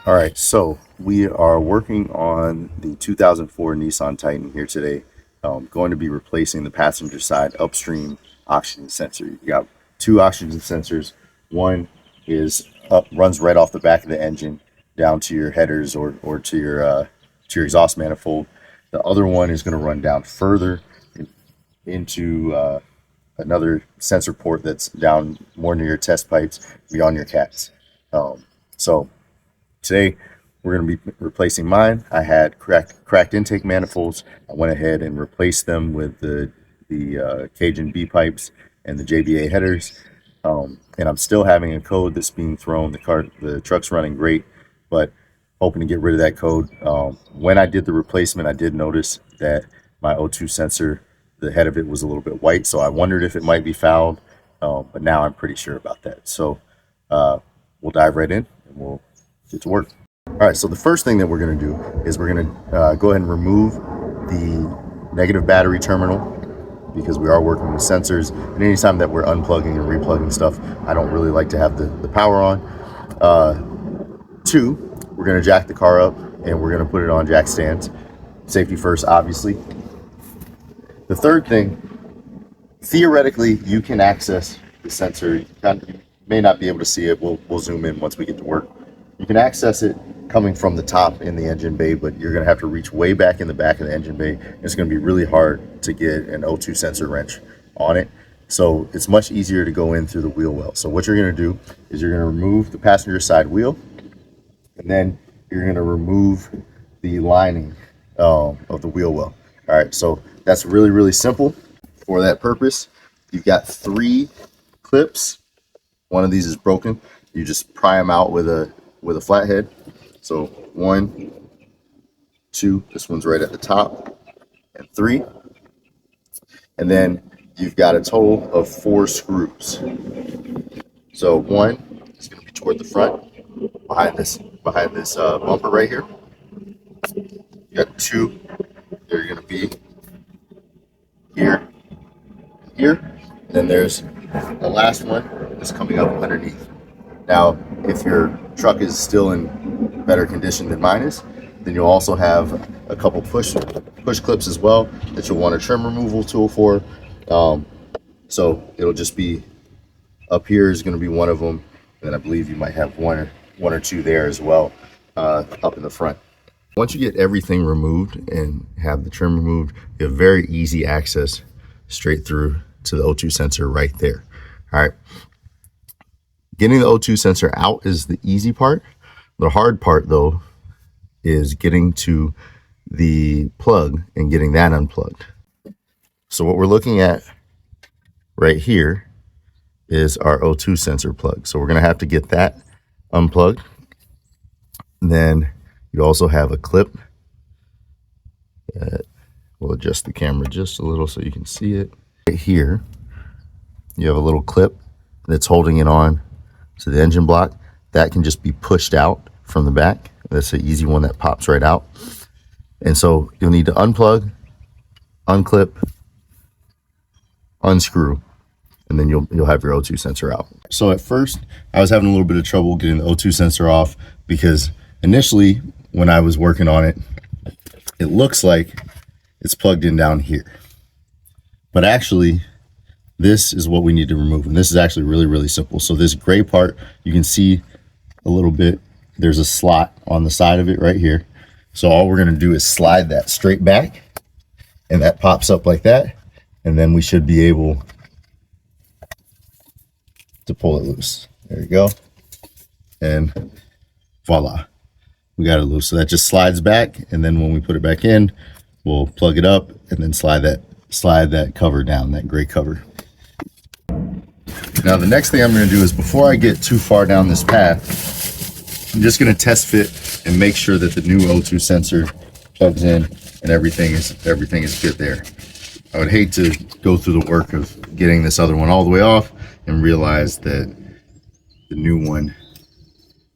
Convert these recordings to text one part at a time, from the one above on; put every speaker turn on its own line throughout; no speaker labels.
All right, so we are working on the 2004 Nissan Titan here today. Going to be replacing the passenger side upstream oxygen sensor. You got two oxygen sensors. One runs right off the back of the engine down to your headers or to your exhaust manifold. The other one is going to run down further into another sensor port that's down more near your test pipes beyond your cats. So today, we're going to be replacing mine. I had cracked intake manifolds. I went ahead and replaced them with the Cajun B pipes and the JBA headers. And I'm still having a code that's being thrown. The truck's running great, but hoping to get rid of that code. When I did the replacement, I did notice that my O2 sensor, the head of it was a little bit white, so I wondered if it might be fouled. But now I'm pretty sure about that. So we'll dive right in and we'll get to work. All right, so the first thing that we're going to do is we're going to go ahead and remove the negative battery terminal because we are working with sensors. And anytime that we're unplugging and replugging stuff, I don't really like to have the power on. Two, we're going to jack the car up and we're going to put it on jack stands. Safety first, obviously. The third thing, theoretically, you can access the sensor. You may not be able to see it. We'll zoom in once we get to work. You can access it coming from the top in the engine bay, but you're going to have to reach way back in the back of the engine bay. It's going to be really hard to get an O2 sensor wrench on it. So it's much easier to go in through the wheel well. So what you're going to do is you're going to remove the passenger side wheel, and then you're going to remove the lining of the wheel well. All right, so that's really, really simple. For that purpose, you've got 3 clips. One of these is broken. You just pry them out with a flathead. So 1, 2, this one's right at the top, and 3. And then you've got a total of 4 screws. So 1 is going to be toward the front, behind this bumper right here. You got 2, they're going to be here, here. And then there's the last one is coming up underneath. Now, if your truck is still in better condition than mine is, then you'll also have a couple push clips as well that you'll want a trim removal tool for. So it'll just be up here is going to be one of them, and I believe you might have one or two there as well, up in the front. Once you get everything removed and have the trim removed, you have very easy access straight through to the O2 sensor right there. All right. Getting the O2 sensor out is the easy part. The hard part, though, is getting to the plug and getting that unplugged. So what we're looking at right here is our O2 sensor plug. So we're going to have to get that unplugged. And then you also have a clip that will adjust the camera just a little so you can see it. Right here, you have a little clip that's holding it on to the engine block. That can just be pushed out from the back. That's an easy one that pops right out. And so you'll need to unplug, unclip, unscrew, and then you'll have your O2 sensor out. So at first, I was having a little bit of trouble getting the O2 sensor off because initially, when I was working on it, it looks like it's plugged in down here. But actually, this is what we need to remove. And this is actually really, really simple. So this gray part, you can see a little bit, there's a slot on the side of it right here. So all we're going to do is slide that straight back, and that pops up like that. And then we should be able to pull it loose. There you go. And voila, we got it loose. So that just slides back. And then when we put it back in, we'll plug it up and then slide that cover down, that gray cover. Now the next thing I'm going to do is, before I get too far down this path, I'm just going to test fit and make sure that the new O2 sensor plugs in and everything is good there. I would hate to go through the work of getting this other one all the way off and realize that the new one,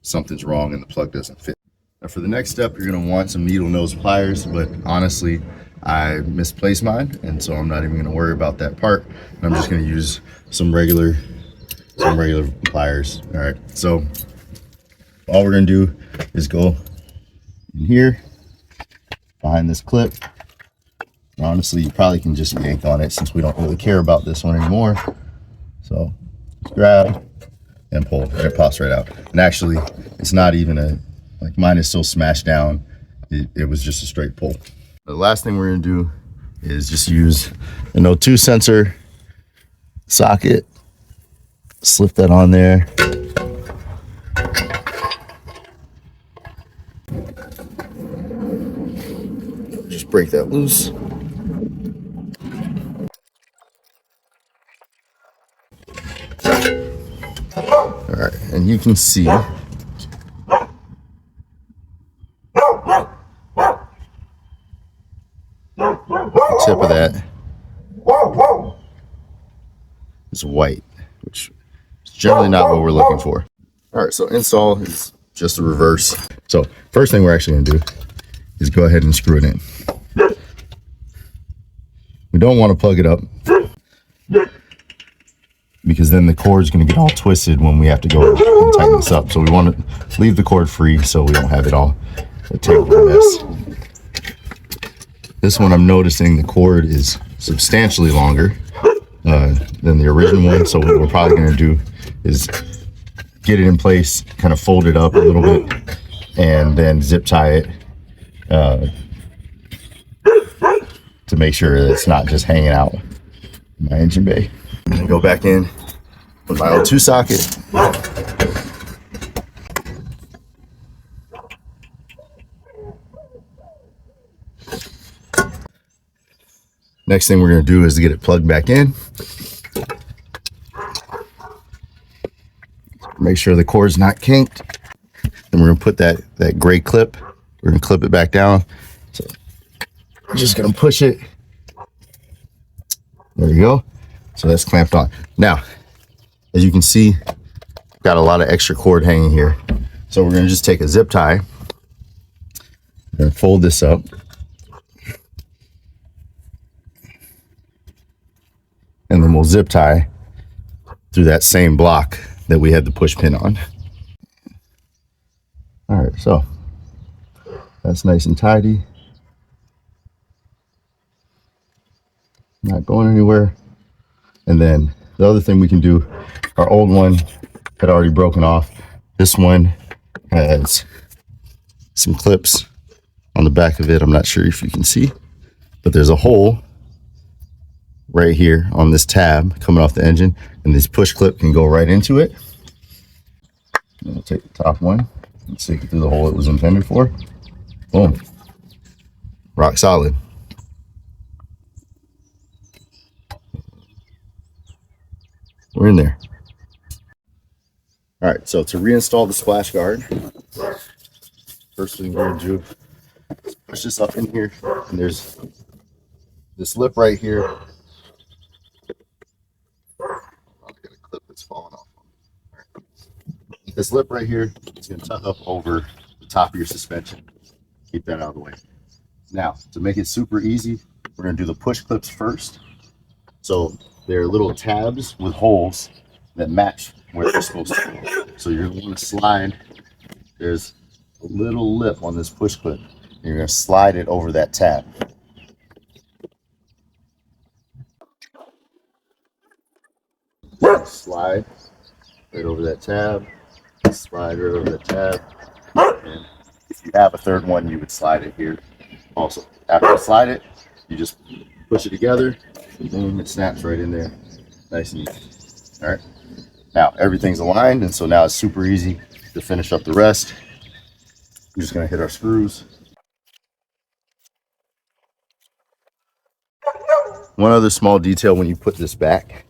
something's wrong and the plug doesn't fit. Now for the next step, you're going to want some needle nose pliers, but honestly, I misplaced mine, and so I'm not even going to worry about that part. I'm just going to use some regular pliers. All right, so all we're gonna do is go in here behind this clip. And honestly, you probably can just yank on it since we don't really care about this one anymore. So just grab and pull, and it pops right out. And actually, it's not even like mine is still smashed down. It was just a straight pull. The last thing we're gonna do is just use an O2 sensor socket, slip that on there. Just break that loose. All right, and you can see the tip of that is white, which is generally not what we're looking for. All right, so install is just the reverse. So first thing we're actually gonna do is go ahead and screw it in. We don't want to plug it up because then the cord is going to get all twisted when we have to go and tighten this up. So we want to leave the cord free so we don't have it all a tangled mess. This one, I'm noticing the cord is substantially longer than the original one. So what we're probably going to do is get it in place, kind of fold it up a little bit, and then zip tie it to make sure that it's not just hanging out in my engine bay. I'm gonna go back in with my O2 socket. Next thing we're gonna do is get it plugged back in. Make sure the cord's not kinked. Then we're gonna put that gray clip, we're gonna clip it back down. So I'm just gonna push it. There you go. So that's clamped on. Now, as you can see, got a lot of extra cord hanging here. So we're gonna just take a zip tie and fold this up. And then we'll zip tie through that same block that we had the push pin on. All right, so that's nice and tidy. Not going anywhere. And then the other thing we can do, our old one had already broken off. This one has some clips on the back of it. I'm not sure if you can see, but there's a hole right here on this tab coming off the engine, and this push clip can go right into it. And we'll take the top one and stick it through the hole it was intended for. Boom. Rock solid. We're in there. All right, so to reinstall the splash guard, first thing we're gonna do is push this up in here, and there's this lip right here. I've got a clip that's falling off. Right. This lip right here is gonna tuck up over the top of your suspension. Keep that out of the way. Now, to make it super easy, we're gonna do the push clips first. So they're little tabs with holes that match where they're supposed to go. So you're going to want to slide. There's a little lip on this push clip. And you're going to slide it over that tab. Slide right over that tab. Slide right over that tab. And if you have a third one, you would slide it here. Also, after you slide it, you just push it together. Boom, it snaps right in there, nice and easy. All right, now everything's aligned, and so now it's super easy to finish up the rest. We're just gonna hit our screws. One other small detail when you put this back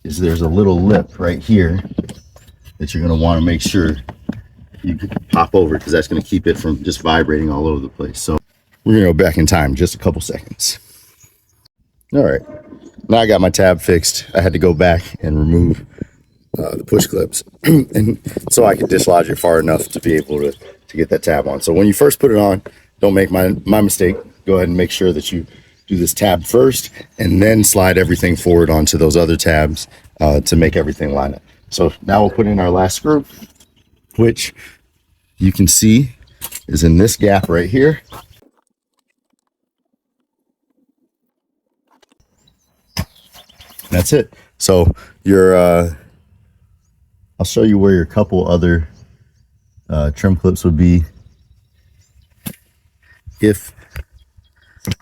is there's a little lip right here that you're gonna want to make sure you pop over, because that's gonna keep it from just vibrating all over the place. So we're gonna go back in time just a couple seconds. All right, now I got my tab fixed. I had to go back and remove the push clips and so I could dislodge it far enough to be able to get that tab on. So when you first put it on, don't make my mistake. Go ahead and make sure that you do this tab first and then slide everything forward onto those other tabs to make everything line up. So now we'll put in our last screw, which you can see is in this gap right here. That's it. So your I'll show you where your couple other trim clips would be if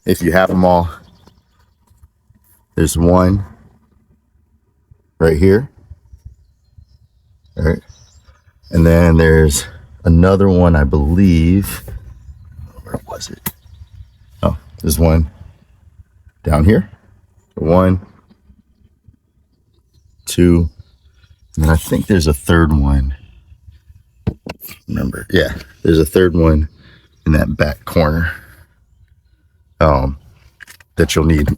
you have them all. There's one right here. All right. And then there's another one, I believe. Where was it? Oh, there's one down here. 1, 2, and then I think there's a third one. Remember, yeah, there's a third one in that back corner. That you'll need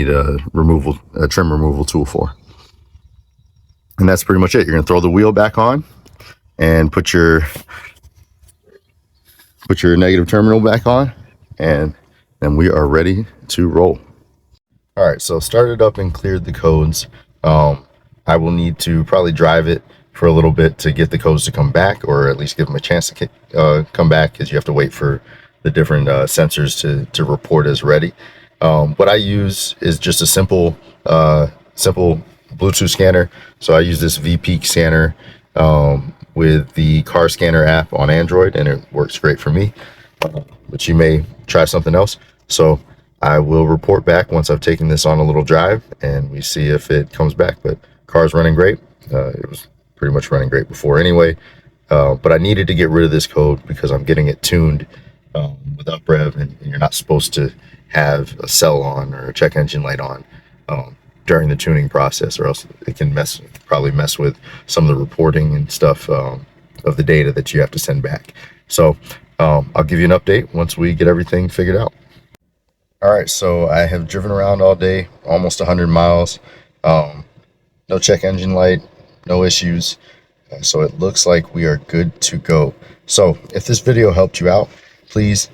a trim removal tool for. And that's pretty much it. You're gonna throw the wheel back on and put your negative terminal back on, and then we are ready to roll. All right, so started up and cleared the codes. I will need to probably drive it for a little bit to get the codes to come back, or at least give them a chance to come back, because you have to wait for the different sensors to report as ready. What I use is just a simple Bluetooth scanner. So I use this VPeak scanner with the car scanner app on Android, and it works great for me. But you may try something else. So I will report back once I've taken this on a little drive, and we see if it comes back. But car's running great. It was pretty much running great before anyway. But I needed to get rid of this code because I'm getting it tuned with UpRev, and you're not supposed to have a cell on or a check engine light on during the tuning process, or else it can probably mess with some of the reporting and stuff of the data that you have to send back. So I'll give you an update once we get everything figured out. All right, so I have driven around all day, almost 100 miles. No check engine light, no issues. So it looks like we are good to go. So if this video helped you out, please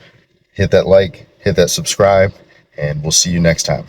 hit that like, hit that subscribe, and we'll see you next time.